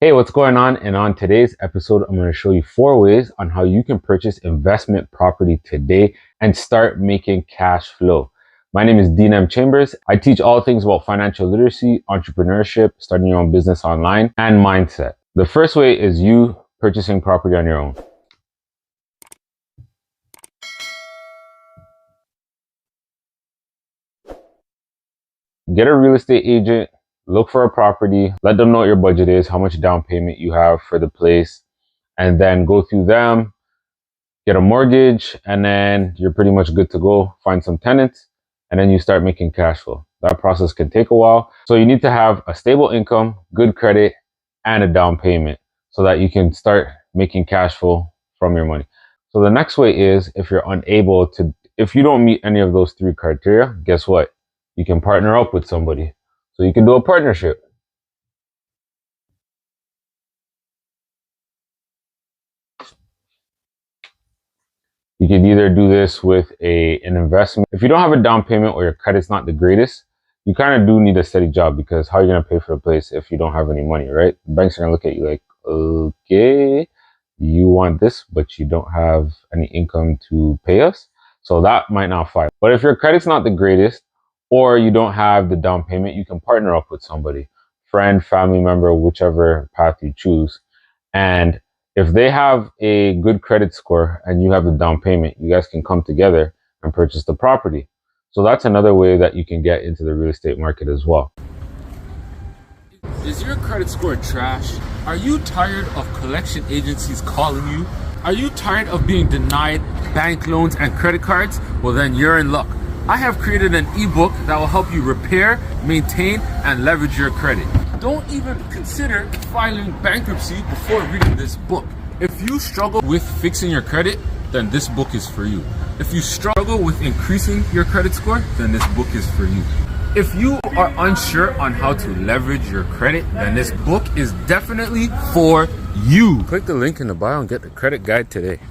Hey, what's going on? And on today's episode, I'm going to show you 4 ways on how you can purchase investment property today and start making cash flow. My name is Dean M. Chambers. I teach all things about financial literacy, entrepreneurship, starting your own business online, and mindset. The first way is you purchasing property on your own. Get a real estate agent, look for a property, let them know what your budget is, how much down payment you have for the place, and then go through them, get a mortgage, and then you're pretty much good to go. Find some tenants, and then you start making cash flow. That process can take a while. So you need to have a stable income, good credit, and a down payment so that you can start making cash flow from your money. So the next way is if you don't meet any of those 3 criteria, guess what? You can partner up with somebody. So you can do a partnership. You can either do this with an investment. If you don't have a down payment or your credit's not the greatest, you kind of do need a steady job, because how are you going to pay for the place if you don't have any money, right? The banks are going to look at you like, okay, you want this, but you don't have any income to pay us. So that might not fly. But if your credit's not the greatest, or you don't have the down payment, you can partner up with somebody, friend, family member, whichever path you choose. And if they have a good credit score and you have the down payment, you guys can come together and purchase the property. So that's another way that you can get into the real estate market as well. Is your credit score trash? Are you tired of collection agencies calling you? Are you tired of being denied bank loans and credit cards? Well, then you're in luck. I have created an ebook that will help you repair, maintain, and leverage your credit. Don't even consider filing bankruptcy before reading this book. If you struggle with fixing your credit, then this book is for you. If you struggle with increasing your credit score, then this book is for you. If you are unsure on how to leverage your credit, then this book is definitely for you. Click the link in the bio and get the credit guide today.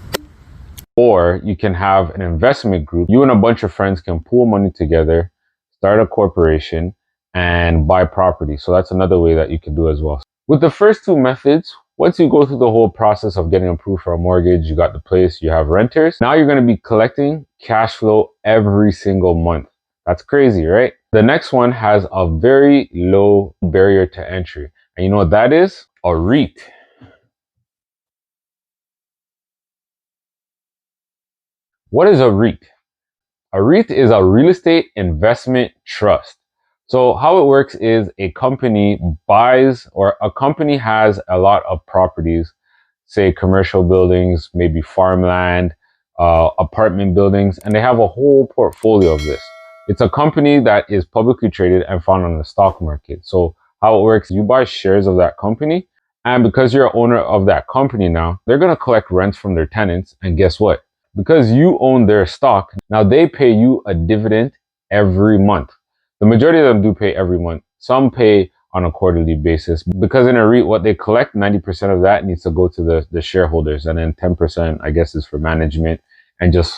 Or you can have an investment group. You and a bunch of friends can pool money together, start a corporation, and buy property. So that's another way that you can do as well. With the first 2 methods, once you go through the whole process of getting approved for a mortgage, you got the place, you have renters. Now you're going to be collecting cash flow every single month. That's crazy, right? The next one has a very low barrier to entry. And you know what that is? A REIT. What is a REIT? A REIT is a real estate investment trust. So how it works is a company buys, or a company has a lot of properties, say commercial buildings, maybe farmland, apartment buildings, and they have a whole portfolio of this. It's a company that is publicly traded and found on the stock market. So how it works, you buy shares of that company, and because you're an owner of that company now, they're going to collect rents from their tenants, and guess what? Because you own their stock, now they pay you a dividend every month. The majority of them do pay every month. Some pay on a quarterly basis, because in a REIT, what they collect, 90% of that needs to go to the shareholders, and then 10%, I guess, is for management and just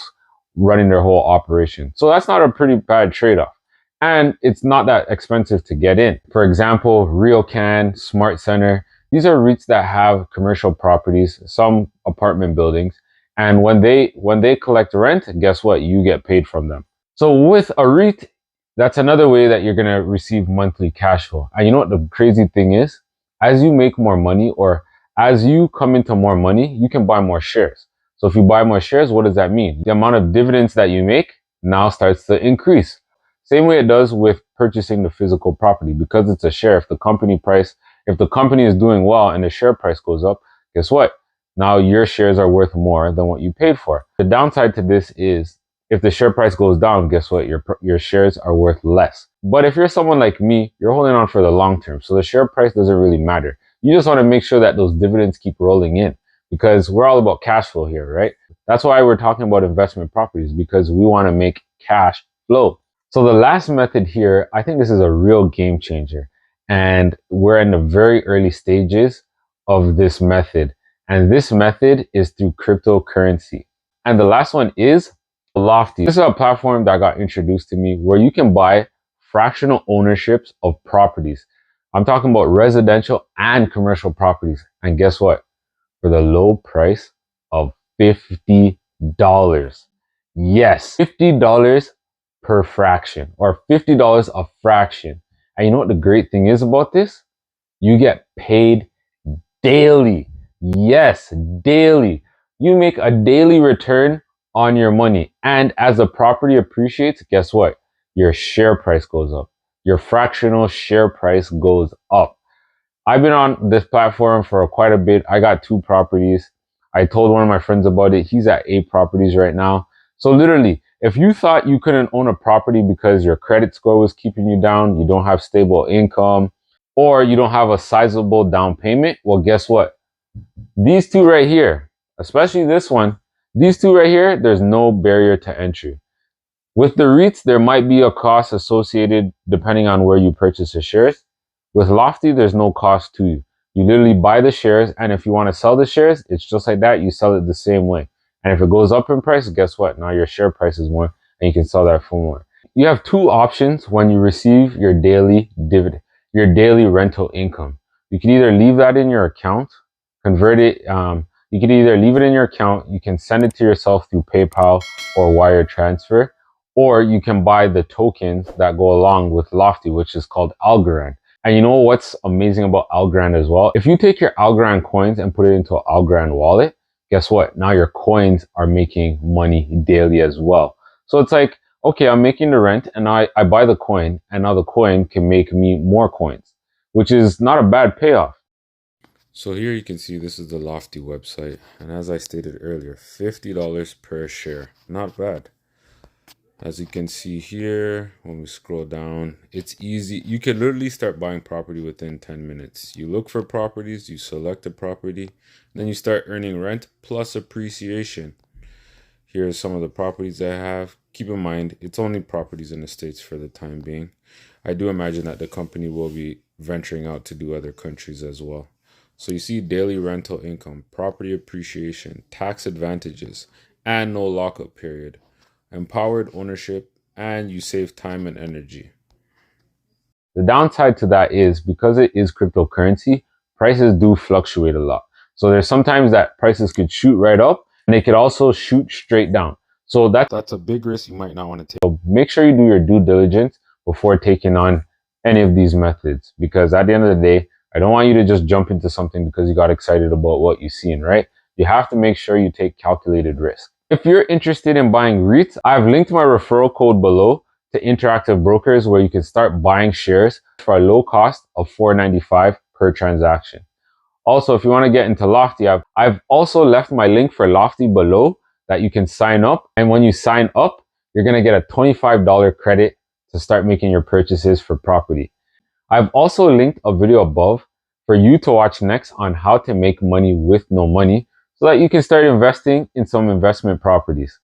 running their whole operation. So that's not a pretty bad trade-off. And it's not that expensive to get in. For example, RioCan, Smart Center, these are REITs that have commercial properties, some apartment buildings. And when they collect rent, guess what? You get paid from them. So with a REIT, that's another way that you're going to receive monthly cash flow. And you know what the crazy thing is? As you make more money, or as you come into more money, you can buy more shares. So if you buy more shares, what does that mean? The amount of dividends that you make now starts to increase. Same way it does with purchasing the physical property. Because it's a share, if the company is doing well and the share price goes up, guess what? Now your shares are worth more than what you paid for. The downside to this is if the share price goes down, guess what? Your shares are worth less. But if you're someone like me, you're holding on for the long term. So the share price doesn't really matter. You just want to make sure that those dividends keep rolling in, because we're all about cash flow here, right? That's why we're talking about investment properties, because we want to make cash flow. So the last method here, I think this is a real game changer. And we're in the very early stages of this method. And this method is through cryptocurrency. And the last one is Lofty. This is a platform that got introduced to me where you can buy fractional ownerships of properties. I'm talking about residential and commercial properties. And guess what? For the low price of $50. Yes, $50 per fraction, or $50 a fraction. And you know what the great thing is about this? You get paid daily. Yes, daily. You make a daily return on your money. And as the property appreciates, guess what? Your share price goes up. Your fractional share price goes up. I've been on this platform for quite a bit. I got 2 properties. I told one of my friends about it. He's at 8 properties right now. So literally, if you thought you couldn't own a property because your credit score was keeping you down, you don't have stable income, or you don't have a sizable down payment, well, guess what? These 2 right here, especially this one, these 2 right here, there's no barrier to entry. With the REITs, there might be a cost associated depending on where you purchase the shares. With Lofty, there's no cost to you. You literally buy the shares, and if you want to sell the shares, it's just like that. You sell it the same way. And if it goes up in price, guess what? Now your share price is more, and you can sell that for more. You have 2 options when you receive your daily dividend, your daily rental income. You can either leave that in your account, convert it. You can either leave it in your account, you can send it to yourself through PayPal or wire transfer, or you can buy the tokens that go along with Lofty, which is called Algorand. And you know what's amazing about Algorand as well? If you take your Algorand coins and put it into an Algorand wallet, guess what? Now your coins are making money daily as well. So it's like, okay, I'm making the rent and I buy the coin, and now the coin can make me more coins, which is not a bad payoff. So here you can see this is the Lofty website. And as I stated earlier, $50 per share. Not bad. As you can see here, when we scroll down, it's easy. You can literally start buying property within 10 minutes. You look for properties, you select a property, then you start earning rent plus appreciation. Here are some of the properties I have. Keep in mind, it's only properties in the States for the time being. I do imagine that the company will be venturing out to do other countries as well. So you see daily rental income, property appreciation, tax advantages, and no lockup period. Empowered ownership, and you save time and energy. The downside to that is because it is cryptocurrency, prices do fluctuate a lot. So there's sometimes that prices could shoot right up, and they could also shoot straight down. So that's a big risk you might not want to take. So make sure you do your due diligence before taking on any of these methods, because at the end of the day, I don't want you to just jump into something because you got excited about what you've seen, right? You have to make sure you take calculated risk. If you're interested in buying REITs, I've linked my referral code below to Interactive Brokers, where you can start buying shares for a low cost of $4.95 per transaction. Also, if you want to get into Lofty, I've also left my link for Lofty below that you can sign up. And when you sign up, you're going to get a $25 credit to start making your purchases for property. I've also linked a video above for you to watch next on how to make money with no money, so that you can start investing in some investment properties.